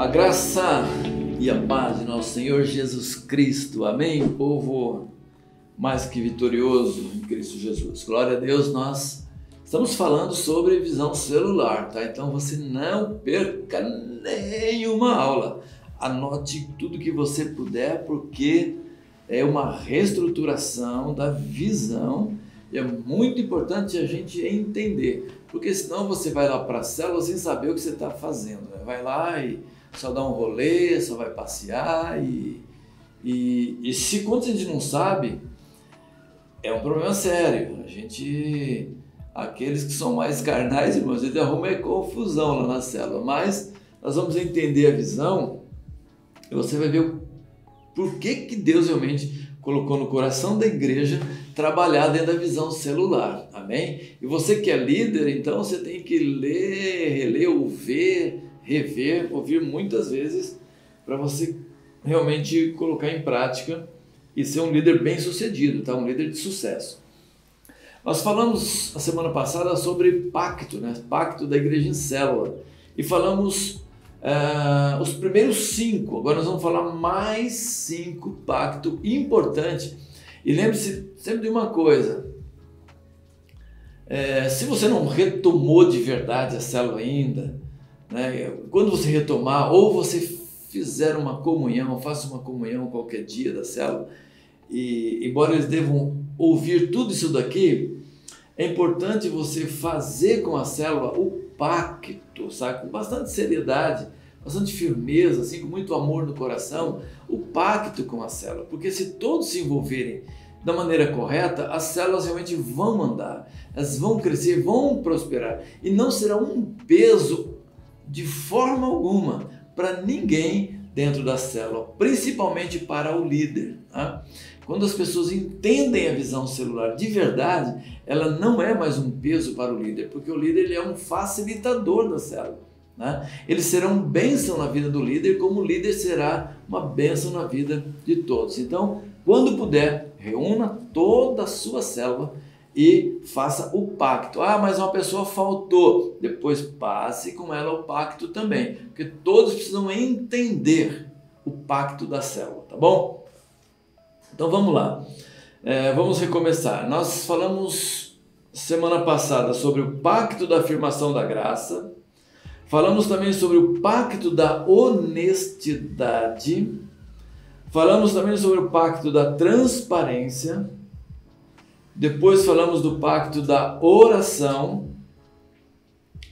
A graça e a paz de nosso Senhor Jesus Cristo. Amém, povo mais que vitorioso em Cristo Jesus. Glória a Deus, nós estamos falando sobre visão celular, tá? Então você não perca nenhuma aula. Anote tudo que você puder, porque é uma reestruturação da visão e é muito importante a gente entender, porque senão você vai lá para a célula sem saber o que você está fazendo, né? Vai lá e só dá um rolê, só vai passear e se quando a gente não sabe, é um problema sério. Aqueles que são mais carnais, irmãos, a gente arruma confusão lá na célula, mas nós vamos entender a visão e você vai ver por que Deus realmente colocou no coração da igreja trabalhar dentro da visão celular, amém? E você que é líder, então você tem que ler, reler, ouvir, rever, ouvir muitas vezes para você realmente colocar em prática e ser um líder bem sucedido, tá? Um líder de sucesso. Nós falamos a semana passada sobre pacto, né? Pacto da igreja em célula, e falamos os primeiros 5, agora nós vamos falar mais 5 pactos importantes. E lembre-se sempre de uma coisa, se você não retomou de verdade a célula ainda, né, quando você retomar, ou você fizer uma comunhão, faça uma comunhão qualquer dia da célula, e embora eles devam ouvir tudo isso daqui, é importante você fazer com a célula o pacto, sabe? Com bastante seriedade, bastante firmeza, assim, com muito amor no coração, o pacto com a célula, porque se todos se envolverem da maneira correta, as células realmente vão andar, elas vão crescer, vão prosperar, e não será um peso de forma alguma para ninguém dentro da célula, principalmente para o líder, tá? Quando as pessoas entendem a visão celular de verdade, ela não é mais um peso para o líder, porque o líder ele é um facilitador da célula, né? Eles serão bênção na vida do líder, como o líder será uma bênção na vida de todos. Então, quando puder, reúna toda a sua célula e faça o pacto. Ah, mas uma pessoa faltou. Depois passe com ela o pacto também, porque todos precisam entender o pacto da célula, tá bom? Então vamos lá, vamos recomeçar. Nós falamos semana passada sobre o pacto da afirmação da graça, falamos também sobre o pacto da honestidade, falamos também sobre o pacto da transparência, depois falamos do pacto da oração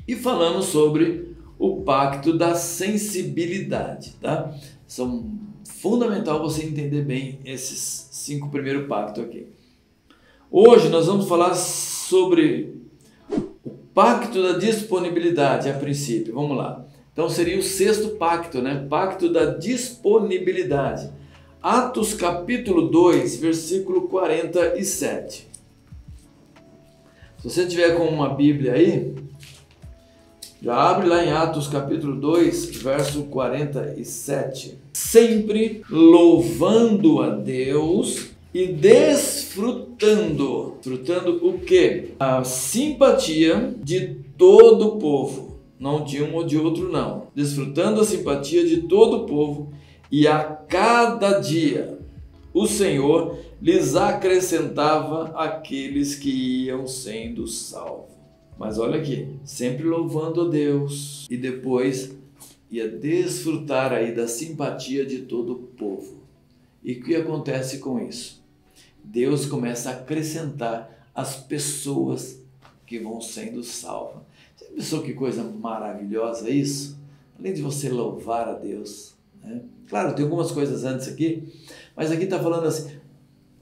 e falamos sobre o pacto da sensibilidade, tá? São fundamental você entender bem esses 5 primeiros pactos aqui. Hoje nós vamos falar sobre o pacto da disponibilidade a princípio. Vamos lá. Então seria o 6º pacto, né? Pacto da disponibilidade. Atos capítulo 2, versículo 47. Se você tiver com uma Bíblia aí, já abre lá em Atos capítulo 2, verso 47. Sempre louvando a Deus e desfrutando o quê? A simpatia de todo o povo, não de um ou de outro não. Desfrutando a simpatia de todo o povo, e a cada dia o Senhor lhes acrescentava aqueles que iam sendo salvos. Mas olha aqui, sempre louvando a Deus e depois ia desfrutar aí da simpatia de todo o povo. E o que acontece com isso? Deus começa a acrescentar as pessoas que vão sendo salvas. Você pensou que coisa maravilhosa isso? Além de você louvar a Deus, né? Claro, tem algumas coisas antes aqui, mas aqui está falando assim,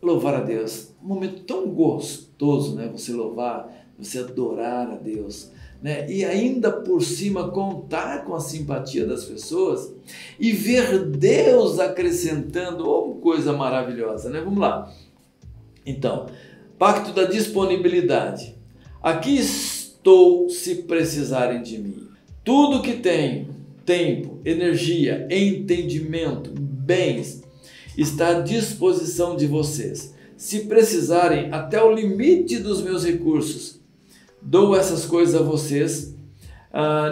louvar a Deus, um momento tão gostoso, né? Você louvar, você adorar a Deus, né? E ainda por cima contar com a simpatia das pessoas e ver Deus acrescentando, oh, coisa maravilhosa, né? Vamos lá. Então, pacto da disponibilidade. Aqui estou se precisarem de mim. Tudo que tenho, tempo, energia, entendimento, bens, está à disposição de vocês. Se precisarem, até o limite dos meus recursos, dou essas coisas a vocês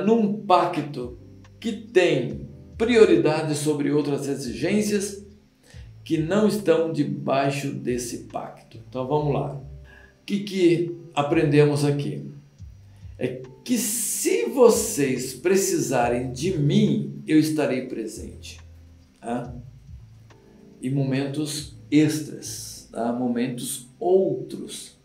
num pacto que tem prioridade sobre outras exigências que não estão debaixo desse pacto. Então vamos lá. O que aprendemos aqui? É que se vocês precisarem de mim, eu estarei presente. Tá? E momentos extras, tá? Momentos outros.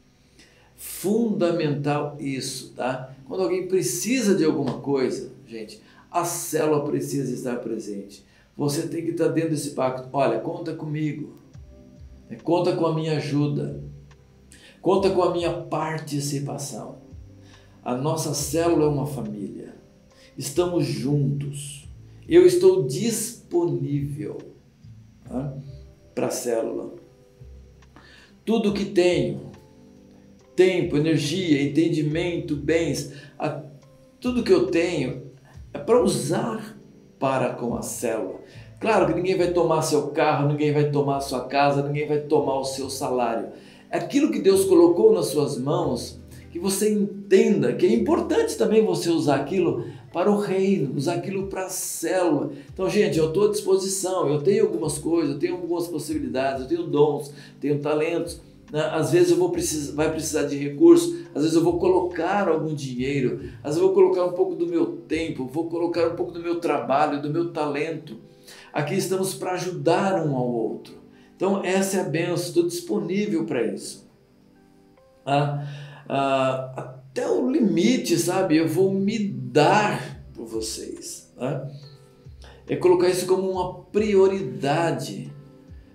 Fundamental isso, tá? Quando alguém precisa de alguma coisa, gente, a célula precisa estar presente. Você tem que estar dentro desse pacto. Olha, conta comigo. Conta com a minha ajuda. Conta com a minha participação. A nossa célula é uma família. Estamos juntos. Eu estou disponível, tá, para a célula. Tudo que tenho, tempo, energia, entendimento, bens, tudo que eu tenho é para usar para com a célula. Claro que ninguém vai tomar seu carro, ninguém vai tomar sua casa, ninguém vai tomar o seu salário. É aquilo que Deus colocou nas suas mãos, que você entenda que é importante também você usar aquilo para o reino, usar aquilo para a célula. Então, gente, eu estou à disposição, eu tenho algumas coisas, eu tenho algumas possibilidades, eu tenho dons, tenho talentos. Às vezes vai precisar de recursos, às vezes eu vou colocar algum dinheiro, às vezes eu vou colocar um pouco do meu tempo, vou colocar um pouco do meu trabalho, do meu talento. Aqui estamos para ajudar um ao outro. Então essa é a bênção, estou disponível para isso. Até o limite, sabe? Eu vou me dar por vocês. É colocar isso como uma prioridade.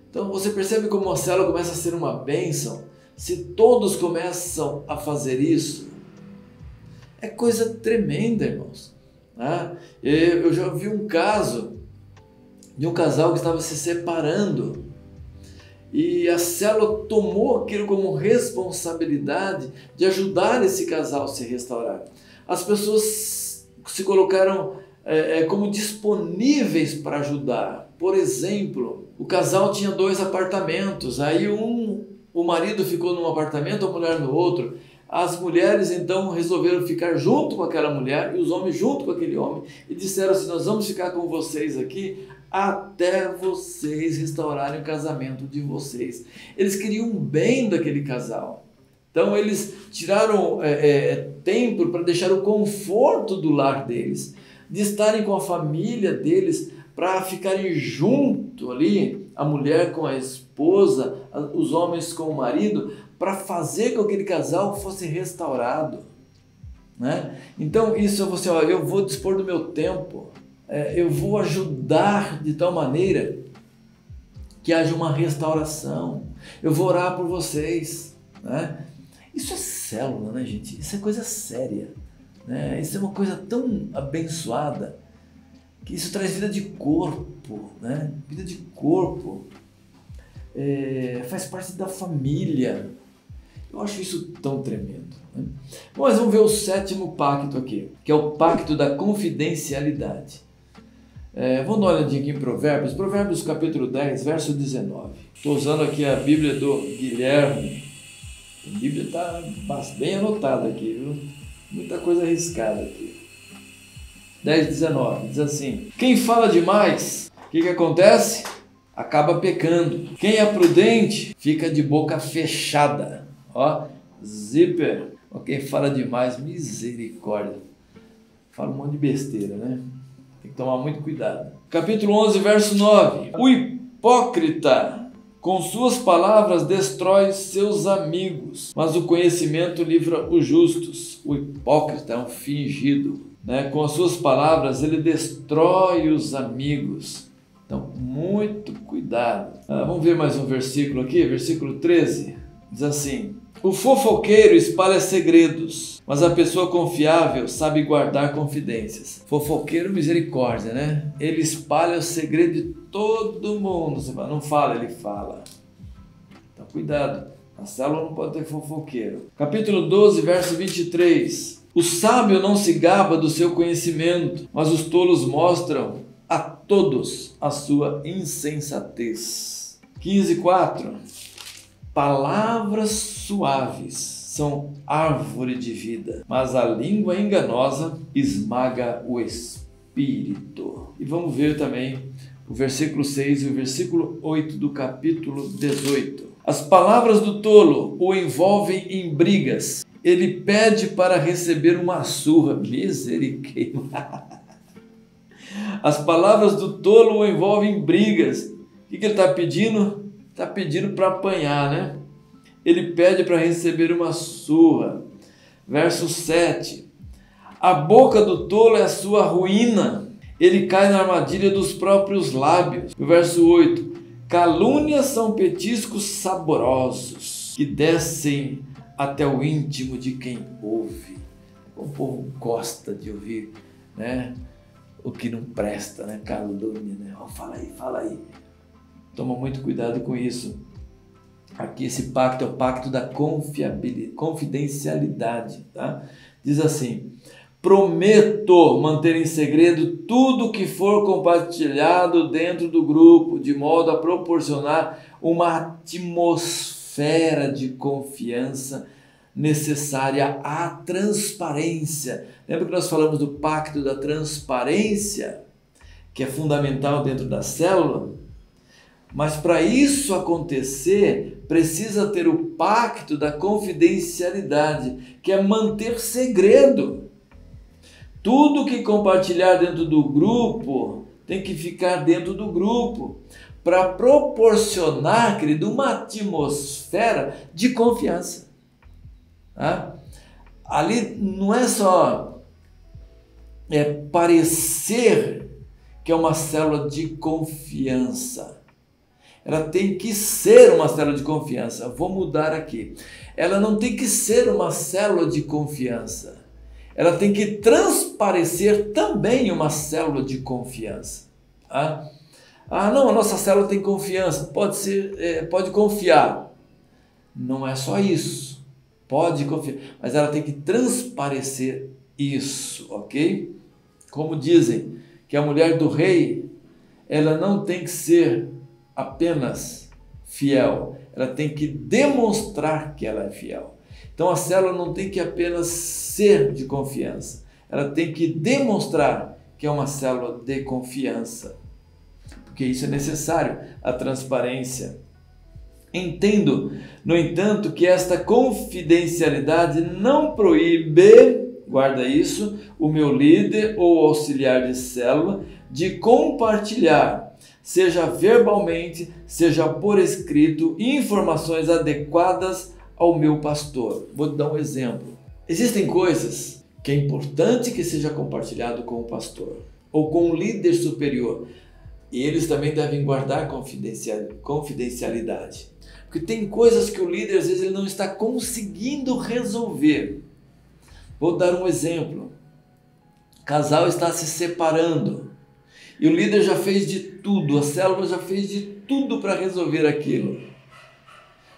Então você percebe como a célula começa a ser uma bênção? Se todos começam a fazer isso, é coisa tremenda, irmãos. Eu já vi um caso de um casal que estava se separando e a célula tomou aquilo como responsabilidade de ajudar esse casal a se restaurar. As pessoas se colocaram como disponíveis para ajudar. Por exemplo, o casal tinha 2 apartamentos, aí o marido ficou num apartamento, a mulher no outro. As mulheres então resolveram ficar junto com aquela mulher e os homens junto com aquele homem e disseram assim: nós vamos ficar com vocês aqui até vocês restaurarem o casamento de vocês. Eles queriam o bem daquele casal. Então eles tiraram tempo para deixar o conforto do lar deles, de estarem com a família deles, para ficarem junto ali, a mulher com a esposa, os homens com o marido, para fazer com que aquele casal fosse restaurado. Né? Então isso é você, eu vou dispor do meu tempo, eu vou ajudar de tal maneira que haja uma restauração, eu vou orar por vocês. Né? Isso é célula, né, gente? Isso é coisa séria. Né? Isso é uma coisa tão abençoada, que isso traz vida de corpo, né? Vida de corpo, faz parte da família. Eu acho isso tão tremendo. Né? Mas vamos ver o 7º pacto aqui, que é o pacto da confidencialidade. Vamos dar uma olhadinha aqui em Provérbios capítulo 10, verso 19. Estou usando aqui a Bíblia do Guilherme. A Bíblia está bem anotada aqui, viu? Muita coisa arriscada aqui. 10:19, diz assim: quem fala demais, o que acontece? Acaba pecando. Quem é prudente, fica de boca fechada. Ó, zíper. Quem fala demais, misericórdia. Fala um monte de besteira, né? Tem que tomar muito cuidado. Capítulo 11, verso 9. O hipócrita, com suas palavras, destrói seus amigos, mas o conhecimento livra os justos. O hipócrita é um fingido. Né? Com as suas palavras ele destrói os amigos. Então, muito cuidado. Vamos ver mais um versículo aqui, versículo 13. Diz assim: o fofoqueiro espalha segredos, mas a pessoa confiável sabe guardar confidências. Fofoqueiro, misericórdia, né? Ele espalha o segredo de todo mundo. Você fala, não fala, ele fala. Então, cuidado. A célula não pode ter fofoqueiro. Capítulo 12, verso 23. O sábio não se gaba do seu conhecimento, mas os tolos mostram a todos a sua insensatez. 15:4. Palavras suaves são árvore de vida, mas a língua enganosa esmaga o espírito. Espírito. E vamos ver também o versículo 6 e o versículo 8 do capítulo 18. As palavras do tolo o envolvem em brigas. Ele pede para receber uma surra. Misericórdia. As palavras do tolo o envolvem em brigas. O que ele está pedindo? Está pedindo para apanhar, né? Ele pede para receber uma surra. Verso 7. A boca do tolo é a sua ruína. Ele cai na armadilha dos próprios lábios. No verso 8. Calúnias são petiscos saborosos que descem até o íntimo de quem ouve. O povo gosta de ouvir, né? O que não presta, né? Calúnia, né? Oh, fala aí. Toma muito cuidado com isso. Aqui esse pacto é o pacto da confidencialidade, tá? Diz assim: prometo manter em segredo tudo que for compartilhado dentro do grupo, de modo a proporcionar uma atmosfera de confiança necessária à transparência. Lembra que nós falamos do pacto da transparência, que é fundamental dentro da célula? Mas para isso acontecer, precisa ter o pacto da confidencialidade, que é manter segredo. Tudo que compartilhar dentro do grupo tem que ficar dentro do grupo, para proporcionar, querido, uma atmosfera de confiança. Tá? Ali não é só parecer que é uma célula de confiança. Ela tem que ser uma célula de confiança. Vou mudar aqui. Ela não tem que ser uma célula de confiança. Ela tem que transparecer também uma célula de confiança. Tá? Ah, não, a nossa célula tem confiança. Pode ser, pode confiar. Não é só isso. Pode confiar. Mas ela tem que transparecer isso, ok? Como dizem que a mulher do rei, ela não tem que ser apenas fiel, ela tem que demonstrar que ela é fiel. Então a célula não tem que apenas ser de confiança, ela tem que demonstrar que é uma célula de confiança, porque isso é necessário, a transparência. Entendo, no entanto, que esta confidencialidade não proíbe, guarda isso, o meu líder ou auxiliar de célula de compartilhar, seja verbalmente, seja por escrito, informações adequadas ao meu pastor. Vou te dar um exemplo. Existem coisas que é importante que seja compartilhado com o pastor ou com o líder superior, e eles também devem guardar confidencialidade. Porque tem coisas que o líder às vezes ele não está conseguindo resolver. Vou dar um exemplo. O casal está se separando. E o líder já fez de tudo, a célula já fez de tudo para resolver aquilo.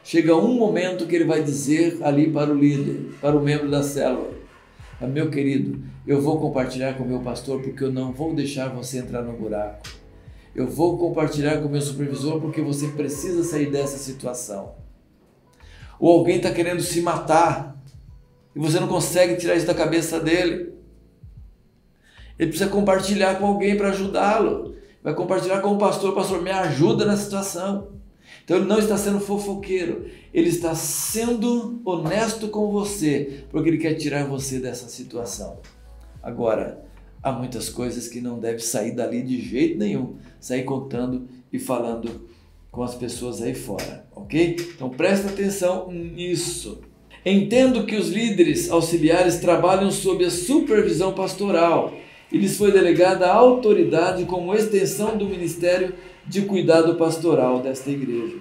Chega um momento que ele vai dizer ali para o líder, para o membro da célula: meu querido, eu vou compartilhar com o meu pastor porque eu não vou deixar você entrar no buraco. Eu vou compartilhar com o meu supervisor porque você precisa sair dessa situação. Ou alguém está querendo se matar e você não consegue tirar isso da cabeça dele. Ele precisa compartilhar com alguém para ajudá-lo. Vai compartilhar com o pastor, me ajuda nessa situação. Então ele não está sendo fofoqueiro, ele está sendo honesto com você, porque ele quer tirar você dessa situação. Agora, há muitas coisas que não devem sair dali de jeito nenhum, sair contando e falando com as pessoas aí fora, ok? Então presta atenção nisso. Entendo que os líderes auxiliares trabalham sob a supervisão pastoral e lhes foi delegada a autoridade como extensão do ministério de cuidado pastoral desta igreja.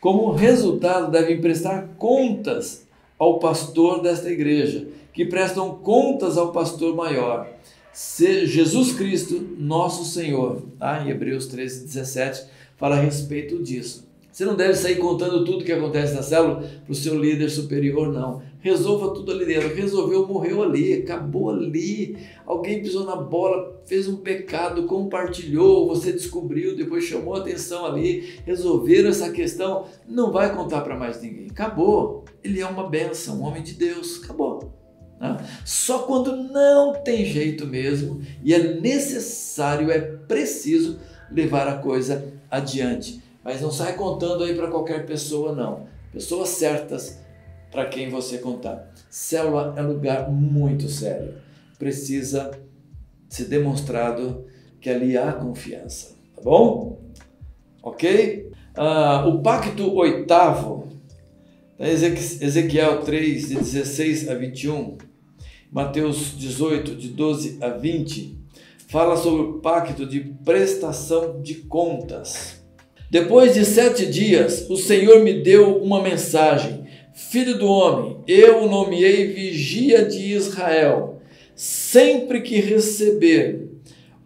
Como resultado, devem prestar contas ao pastor desta igreja, que prestam contas ao pastor maior, Jesus Cristo, nosso Senhor. Em Hebreus 13:17 fala a respeito disso. Você não deve sair contando tudo que acontece na célula para o seu líder superior, não. Resolva tudo ali dentro. Resolveu, morreu ali, acabou ali. Alguém pisou na bola, fez um pecado, compartilhou, você descobriu, depois chamou a atenção ali, resolveram essa questão. Não vai contar para mais ninguém. Acabou. Ele é uma bênção, um homem de Deus. Acabou. Né? Só quando não tem jeito mesmo e é necessário, é preciso levar a coisa adiante. Mas não sai contando aí para qualquer pessoa, não. Pessoas certas para quem você contar. Célula é um lugar muito sério. Precisa ser demonstrado que ali há confiança. Tá bom? Ok? O pacto oitavo, Ezequiel 3, de 16 a 21, Mateus 18, de 12 a 20, fala sobre o pacto de prestação de contas. Depois de 7 dias, o Senhor me deu uma mensagem. Filho do homem, eu o nomeei vigia de Israel. Sempre que receber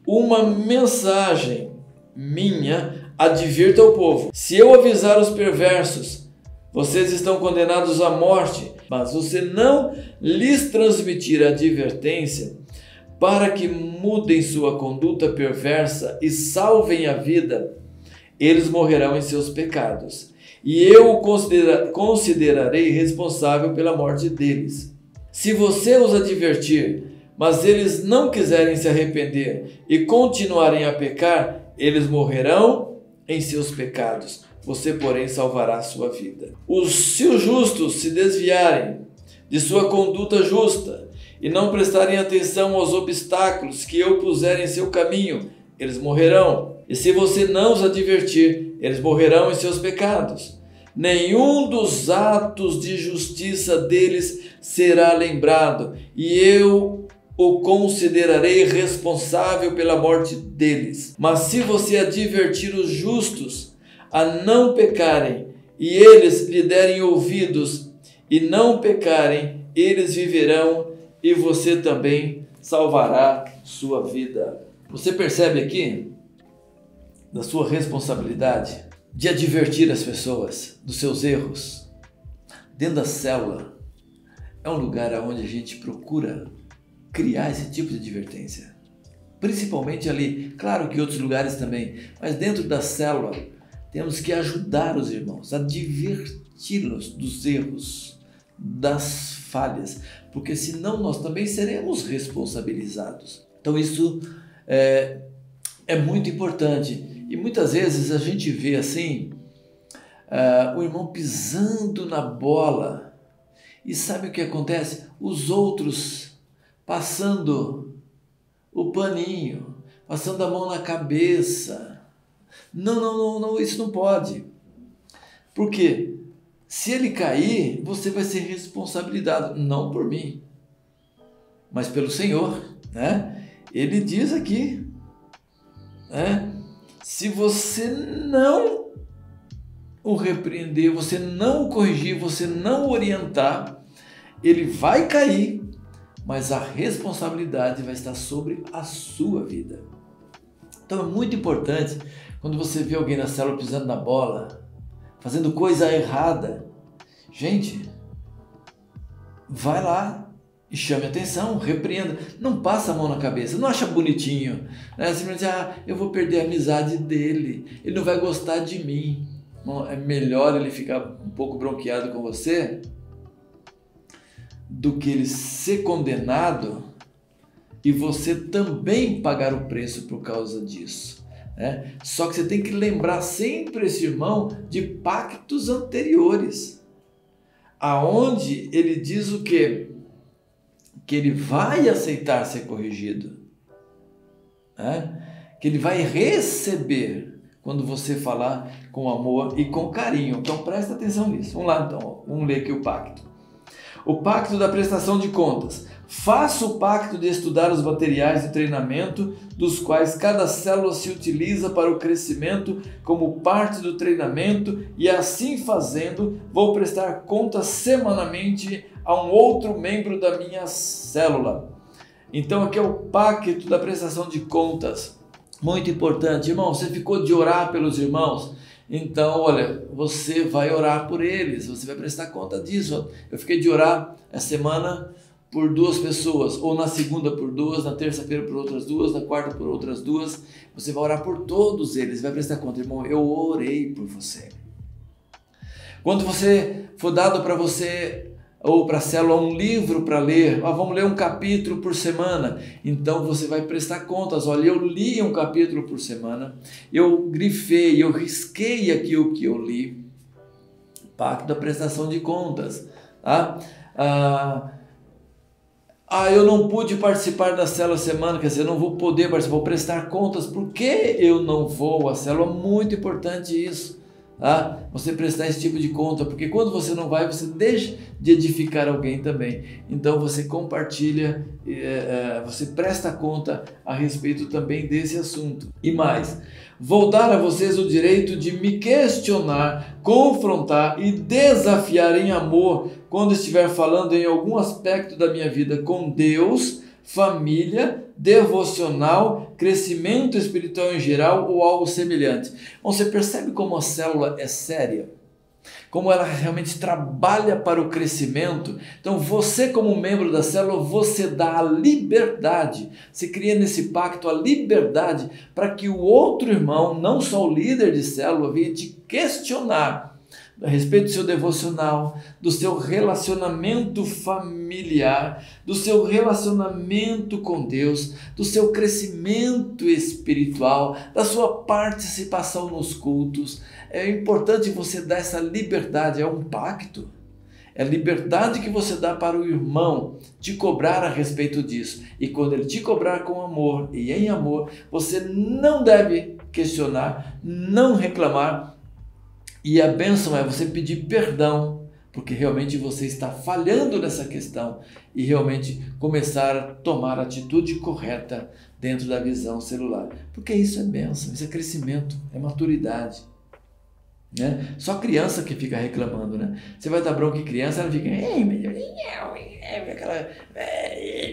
uma mensagem minha, advirta ao povo. Se eu avisar os perversos, vocês estão condenados à morte, mas você não lhes transmitir a advertência para que mudem sua conduta perversa e salvem a vida, eles morrerão em seus pecados, e eu o considerarei responsável pela morte deles. Se você os advertir, mas eles não quiserem se arrepender e continuarem a pecar, eles morrerão em seus pecados. Você, porém, salvará a sua vida. Se os justos se desviarem de sua conduta justa e não prestarem atenção aos obstáculos que eu puser em seu caminho, eles morrerão. E se você não os advertir, eles morrerão em seus pecados. Nenhum dos atos de justiça deles será lembrado, e eu o considerarei responsável pela morte deles. Mas se você advertir os justos a não pecarem, e eles lhe derem ouvidos e não pecarem, eles viverão e você também salvará sua vida. Você percebe aqui da sua responsabilidade de advertir as pessoas dos seus erros? Dentro da célula é um lugar onde a gente procura criar esse tipo de advertência, principalmente ali, claro que em outros lugares também, mas dentro da célula temos que ajudar os irmãos, adverti-los dos erros, das falhas, porque senão nós também seremos responsabilizados. Então isso é muito importante, e muitas vezes a gente vê assim, o irmão pisando na bola, e sabe o que acontece? Os outros passando o paninho, passando a mão na cabeça. Não, isso não pode. Por quê? Se ele cair, você vai ser responsabilizado, não por mim, mas pelo Senhor, né? Ele diz aqui, né? Se você não o repreender, você não o corrigir, você não o orientar, ele vai cair, mas a responsabilidade vai estar sobre a sua vida. Então é muito importante quando você vê alguém na célula pisando na bola, fazendo coisa errada, gente, vai lá e chame atenção, repreenda, não passa a mão na cabeça, não acha bonitinho, né? Simplesmente, eu vou perder a amizade dele, ele não vai gostar de mim. Não, é melhor ele ficar um pouco bronqueado com você do que ele ser condenado e você também pagar o preço por causa disso, né? Só que você tem que lembrar sempre esse irmão de pactos anteriores, aonde ele diz o quê? Que ele vai aceitar ser corrigido, né? Que ele vai receber quando você falar com amor e com carinho. Então presta atenção nisso. Vamos lá então, vamos ler aqui o pacto. O pacto da prestação de contas. Faça o pacto de estudar os materiais de treinamento dos quais cada célula se utiliza para o crescimento como parte do treinamento, e assim fazendo vou prestar contas semanalmente a um outro membro da minha célula. Então aqui é o pacto da prestação de contas. Muito importante, irmão, você ficou de orar pelos irmãos? Então, olha, você vai orar por eles, você vai prestar conta disso. Eu fiquei de orar essa semana por 2 pessoas, ou na segunda por 2, na terça-feira por outras 2, na quarta por outras 2. Você vai orar por todos eles, vai prestar conta, irmão, eu orei por você. Quando você for dado para você ou para a célula um livro para ler, vamos ler um capítulo por semana, então você vai prestar contas, olha, eu li um capítulo por semana, eu grifei, eu risquei aqui o que eu li, pacto da prestação de contas, tá? Eu não pude participar da célula semana, quer dizer, eu não vou poder participar, vou prestar contas, por que eu não vou à célula? Muito importante isso, tá? Você prestar esse tipo de conta, porque quando você não vai, você deixa de edificar alguém também. Então você compartilha, você presta conta a respeito também desse assunto. E mais, vou dar a vocês o direito de me questionar, confrontar e desafiar em amor quando estiver falando em algum aspecto da minha vida com Deus, família, devocional, crescimento espiritual em geral ou algo semelhante. Você percebe como a célula é séria? Como ela realmente trabalha para o crescimento? Então você, como membro da célula, você dá a liberdade, você cria nesse pacto a liberdade para que o outro irmão, não só o líder de célula, venha te questionar a respeito do seu devocional, do seu relacionamento familiar, do seu relacionamento com Deus, do seu crescimento espiritual, da sua participação nos cultos. É importante você dar essa liberdade, é um pacto. É a liberdade que você dá para o irmão te cobrar a respeito disso. E quando ele te cobrar com amor e em amor, você não deve questionar, não reclamar. E a bênção é você pedir perdão, porque realmente você está falhando nessa questão e realmente começar a tomar a atitude correta dentro da visão celular. Porque isso é bênção, isso é crescimento, é maturidade. Né? Só criança que fica reclamando, né? Você vai dar bronca em criança, ela fica,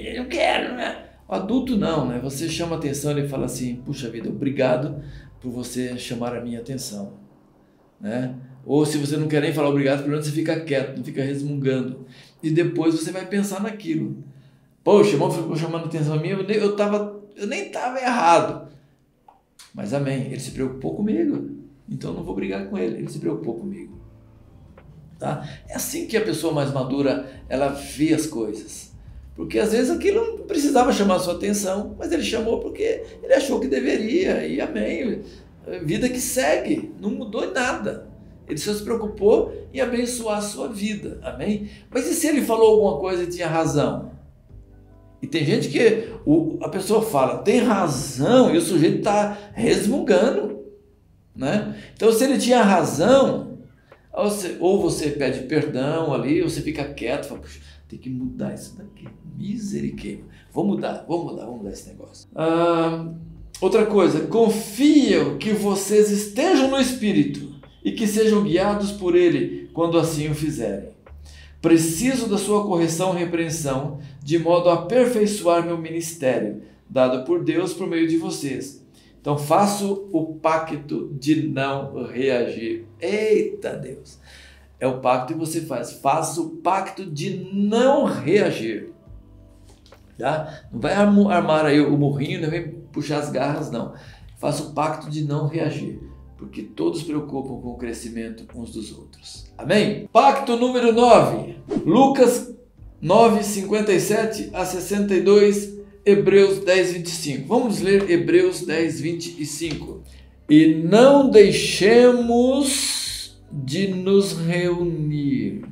eu não quero, né? O adulto não, né? Você chama atenção e fala assim, puxa vida, obrigado por você chamar a minha atenção. Né? Ou se você não quer nem falar obrigado, pelo menos você fica quieto, não fica resmungando. E depois você vai pensar naquilo. Poxa, o irmão ficou chamando atenção a mim, eu nem estava errado. Mas amém, ele se preocupou comigo. Então eu não vou brigar com ele se preocupou comigo. Tá? É assim que a pessoa mais madura, ela vê as coisas. Porque às vezes aquilo não precisava chamar a sua atenção, mas ele chamou porque ele achou que deveria, e amém. Vida que segue, não mudou em nada. Ele só se preocupou em abençoar a sua vida, amém? Mas e se ele falou alguma coisa e tinha razão? E tem gente que a pessoa fala, tem razão, e o sujeito está resmungando, né? Então se ele tinha razão, ou você pede perdão ali, ou você fica quieto, fala, puxa, tem que mudar isso daqui, misericórdia, vou mudar esse negócio. Outra coisa, confio que vocês estejam no Espírito e que sejam guiados por Ele quando assim o fizerem. Preciso da sua correção e repreensão, de modo a aperfeiçoar meu ministério, dado por Deus por meio de vocês. Então faço o pacto de não reagir. Eita Deus! É o pacto que você faz. Faça o pacto de não reagir. Tá? Não vai armar aí o morrinho, não vem puxar as garras, não. Faça o pacto de não reagir, porque todos se preocupam com o crescimento uns dos outros. Amém? Pacto número 9, Lucas 9, 57 a 62, Hebreus 10, 25. Vamos ler Hebreus 10, 25. E não deixemos de nos reunir,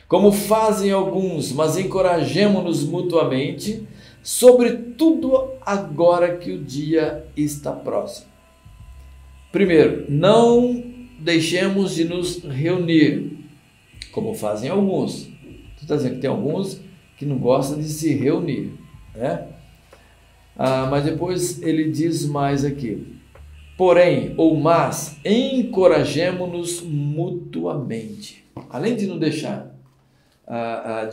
como fazem alguns, mas encorajemo-nos mutuamente, sobretudo agora que o dia está próximo. Primeiro, não deixemos de nos reunir, como fazem alguns. Você está dizendo que tem alguns que não gostam de se reunir, né? Mas depois ele diz mais aqui. Porém, mas, encorajemo-nos mutuamente. Além de não deixar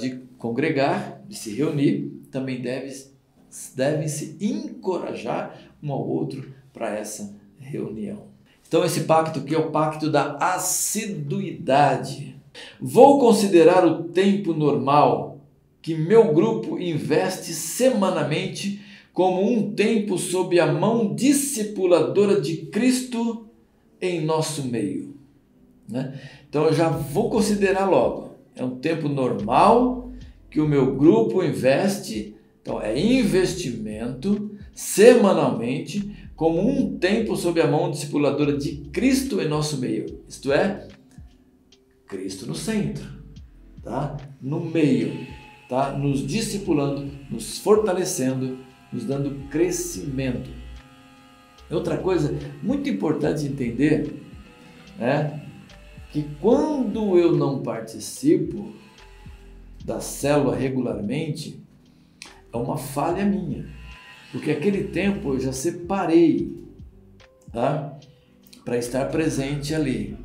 de congregar, de se reunir, também devem-se encorajar um ao outro para essa reunião. Então esse pacto aqui é o pacto da assiduidade. Vou considerar o tempo normal que meu grupo investe semanalmente como um tempo sob a mão discipuladora de Cristo em nosso meio. Né? Então eu já vou considerar logo. É um tempo normal que o meu grupo investe. Então, é investimento semanalmente, como um tempo sob a mão discipuladora de Cristo em nosso meio. Isto é, Cristo no centro, tá? No meio, tá? Nos discipulando, nos fortalecendo, nos dando crescimento. Outra coisa muito importante entender, né? Que quando eu não participo da célula regularmente, é uma falha minha, porque aquele tempo eu já separei, tá? Para estar presente ali.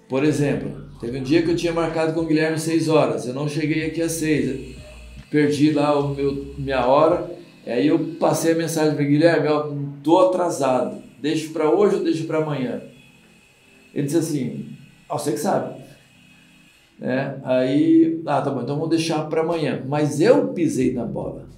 Por exemplo, teve um dia que eu tinha marcado com o Guilherme 6 horas, eu não cheguei aqui às 6, perdi lá minha hora, aí eu passei a mensagem para o Guilherme: eu estou atrasado, deixo para hoje ou deixo para amanhã? Ele disse assim: você que sabe. Aí, tá bom, então vou deixar para amanhã. Mas eu pisei na bola.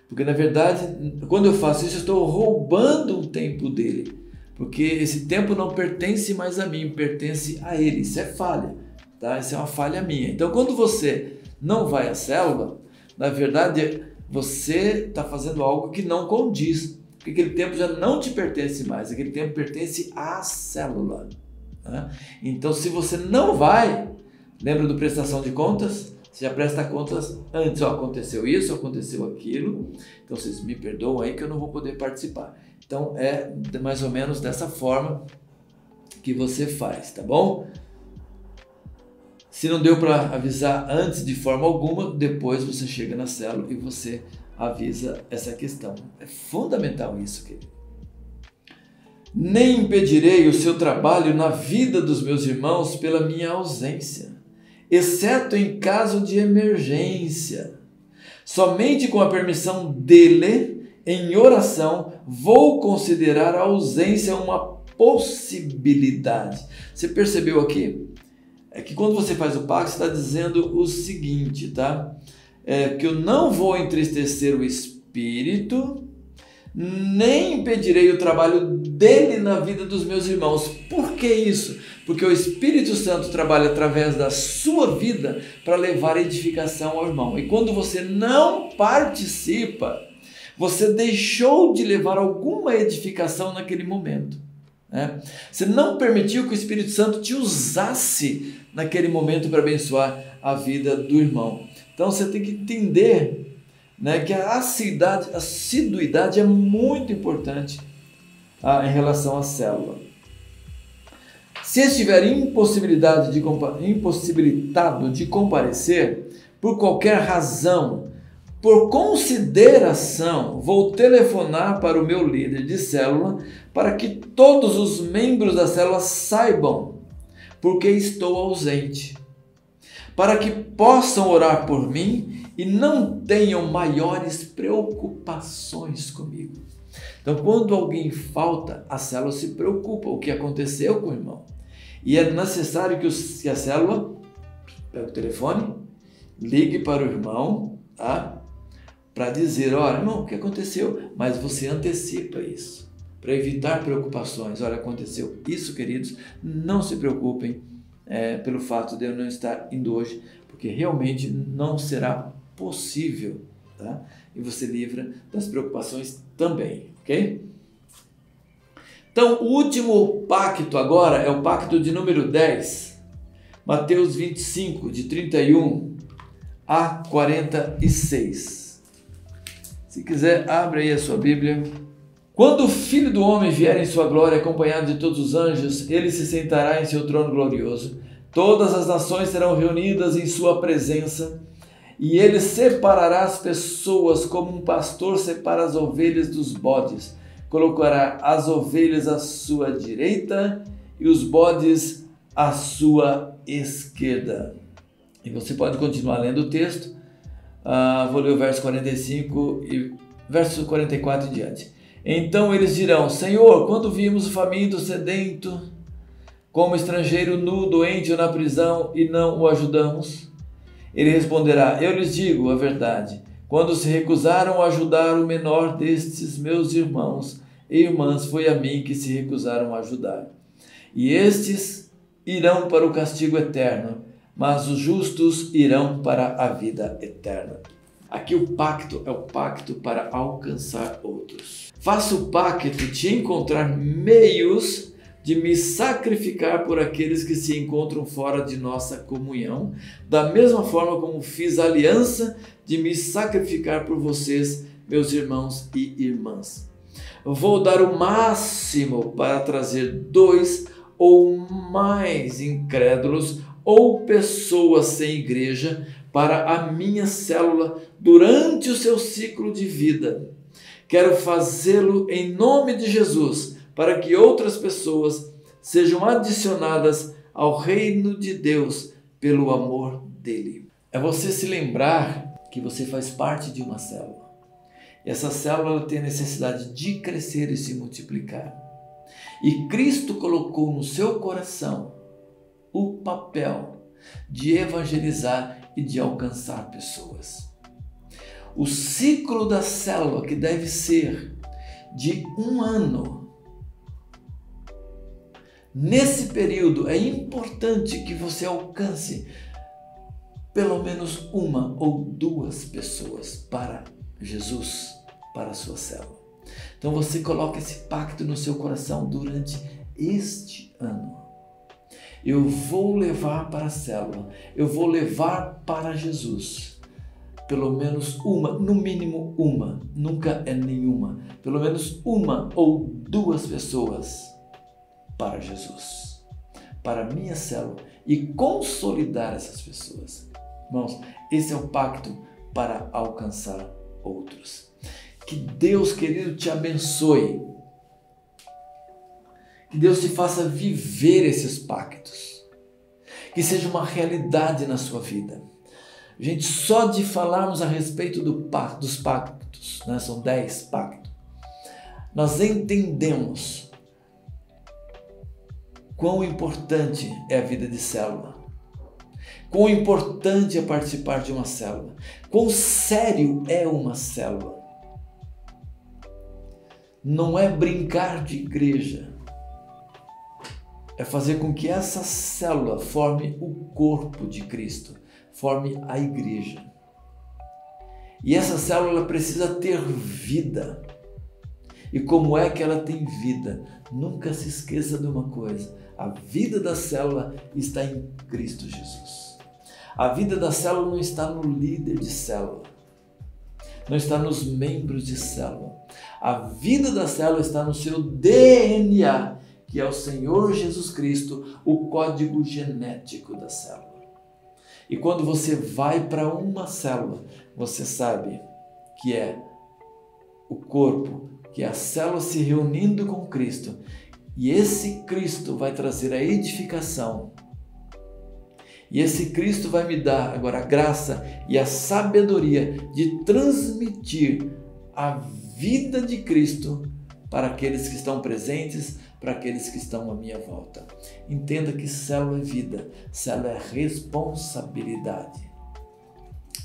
Porque, na verdade, quando eu faço isso, eu estou roubando o tempo dele. Porque esse tempo não pertence mais a mim, pertence a ele. Isso é falha, tá? Isso é uma falha minha. Então, quando você não vai à célula, na verdade, você está fazendo algo que não condiz. Porque aquele tempo já não te pertence mais. Aquele tempo pertence à célula. Tá? Então, se você não vai... Lembra do prestação de contas? Você já presta contas antes, aconteceu isso, aconteceu aquilo, então vocês me perdoam aí que eu não vou poder participar. Então é mais ou menos dessa forma que você faz, tá bom? Se não deu para avisar antes de forma alguma, depois você chega na célula e você avisa essa questão. É fundamental isso, querido. Nem impedirei o seu trabalho na vida dos meus irmãos pela minha ausência, exceto em caso de emergência. Somente com a permissão dele, em oração, vou considerar a ausência uma possibilidade. Você percebeu aqui? É que quando você faz o pacto, você está dizendo o seguinte, tá? Que eu não vou entristecer o Espírito, nem impedirei o trabalho dele na vida dos meus irmãos. Por que isso? Porque o Espírito Santo trabalha através da sua vida para levar edificação ao irmão. E quando você não participa, você deixou de levar alguma edificação naquele momento, né? Você não permitiu que o Espírito Santo te usasse naquele momento para abençoar a vida do irmão. Então você tem que entender, né, que a assiduidade é muito importante em relação à célula. Se estiver impossibilitado de comparecer, por qualquer razão, por consideração, vou telefonar para o meu líder de célula para que todos os membros da célula saibam porque estou ausente, para que possam orar por mim e não tenham maiores preocupações comigo. Então, quando alguém falta, a célula se preocupa o que aconteceu com o irmão. E é necessário que a célula pegue o telefone, ligue para o irmão, tá? Para dizer: olha, irmão, o que aconteceu? Mas você antecipa isso, para evitar preocupações. Olha, aconteceu isso, queridos, não se preocupem pelo fato de eu não estar indo hoje, porque realmente não será possível, tá? E você livra das preocupações também, ok? Então, o último pacto agora é o pacto de número 10, Mateus 25, de 31 a 46. Se quiser, abre aí a sua Bíblia. Quando o Filho do Homem vier em sua glória, acompanhado de todos os anjos, ele se sentará em seu trono glorioso. Todas as nações serão reunidas em sua presença, e ele separará as pessoas como um pastor separa as ovelhas dos bodes. Colocará as ovelhas à sua direita e os bodes à sua esquerda. E você pode continuar lendo o texto. Vou ler o verso 45 e verso 44 em diante. Então eles dirão: Senhor, quando vimos o faminto, sedento, como estrangeiro, nu, doente ou na prisão, e não o ajudamos? Ele responderá: eu lhes digo a verdade. Quando se recusaram a ajudar o menor destes meus irmãos e irmãs, foi a mim que se recusaram a ajudar. E estes irão para o castigo eterno, mas os justos irão para a vida eterna. Aqui o pacto é o pacto para alcançar outros. Faço o pacto de encontrar meios de me sacrificar por aqueles que se encontram fora de nossa comunhão, da mesma forma como fiz a aliança de me sacrificar por vocês, meus irmãos e irmãs. Vou dar o máximo para trazer 2 ou mais incrédulos ou pessoas sem igreja para a minha célula durante o seu ciclo de vida. Quero fazê-lo em nome de Jesus, para que outras pessoas sejam adicionadas ao reino de Deus pelo amor dele. É você se lembrar que você faz parte de uma célula. E essa célula tem a necessidade de crescer e se multiplicar. E Cristo colocou no seu coração o papel de evangelizar e de alcançar pessoas. O ciclo da célula, que deve ser de 1 ano, nesse período é importante que você alcance pelo menos 1 ou 2 pessoas para Jesus, para a sua célula. Então você coloca esse pacto no seu coração durante este ano. Eu vou levar para a célula, eu vou levar para Jesus pelo menos 1, no mínimo 1, nunca é nenhuma, pelo menos 1 ou 2 pessoas para Jesus, para a minha célula, e consolidar essas pessoas. Irmãos, esse é o pacto para alcançar outros. Que Deus, querido, te abençoe. Que Deus te faça viver esses pactos. Que seja uma realidade na sua vida. Gente, só de falarmos a respeito dos pactos, né? São 10 pactos, nós entendemos quão importante é a vida de célula, quão importante é participar de uma célula, quão sério é uma célula. Não é brincar de igreja, é fazer com que essa célula forme o corpo de Cristo, forme a igreja. E essa célula precisa ter vida. E como é que ela tem vida? Nunca se esqueça de uma coisa: a vida da célula está em Cristo Jesus. A vida da célula não está no líder de célula, não está nos membros de célula. A vida da célula está no seu DNA, que é o Senhor Jesus Cristo, o código genético da célula. E quando você vai para uma célula, você sabe que é o corpo, que é a célula se reunindo com Cristo. E esse Cristo vai trazer a edificação. E esse Cristo vai me dar agora a graça e a sabedoria de transmitir a vida de Cristo para aqueles que estão presentes, para aqueles que estão à minha volta. Entenda que célula é vida, célula é responsabilidade.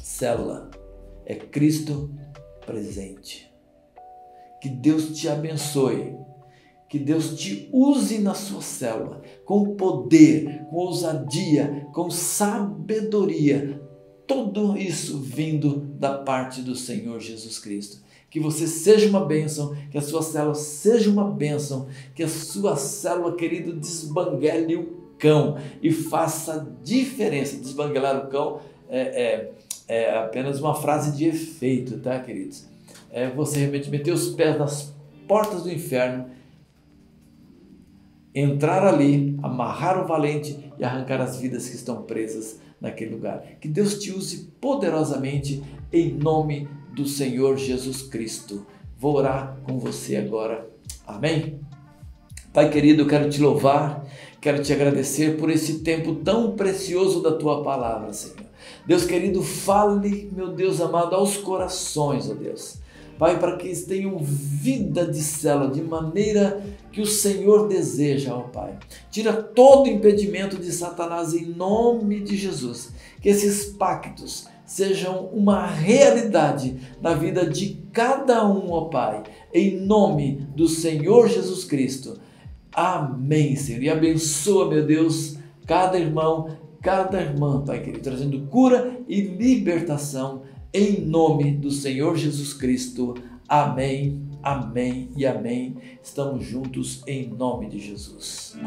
Célula é Cristo presente. Que Deus te abençoe, que Deus te use na sua célula, com poder, com ousadia, com sabedoria, tudo isso vindo da parte do Senhor Jesus Cristo. Que você seja uma bênção, que a sua célula seja uma bênção, que a sua célula, querido, desbanguele o cão e faça diferença. Desbanguelar o cão é apenas uma frase de efeito, tá, queridos? É você realmente meter os pés nas portas do inferno, entrar ali, amarrar o valente e arrancar as vidas que estão presas naquele lugar. Que Deus te use poderosamente em nome do Senhor Jesus Cristo. Vou orar com você agora. Amém? Pai querido, eu quero te louvar, quero te agradecer por esse tempo tão precioso da tua palavra, Senhor. Deus querido, fale, meu Deus amado, aos corações, ó Deus. Pai, para que eles tenham vida de célula, de maneira que o Senhor deseja, ó Pai. Tira todo impedimento de Satanás em nome de Jesus. Que esses pactos sejam uma realidade na vida de cada um, ó Pai. Em nome do Senhor Jesus Cristo. Amém, Senhor. E abençoa, meu Deus, cada irmão cada irmã, Pai querido, trazendo cura e libertação em nome do Senhor Jesus Cristo. Amém, amém e amém. Estamos juntos em nome de Jesus.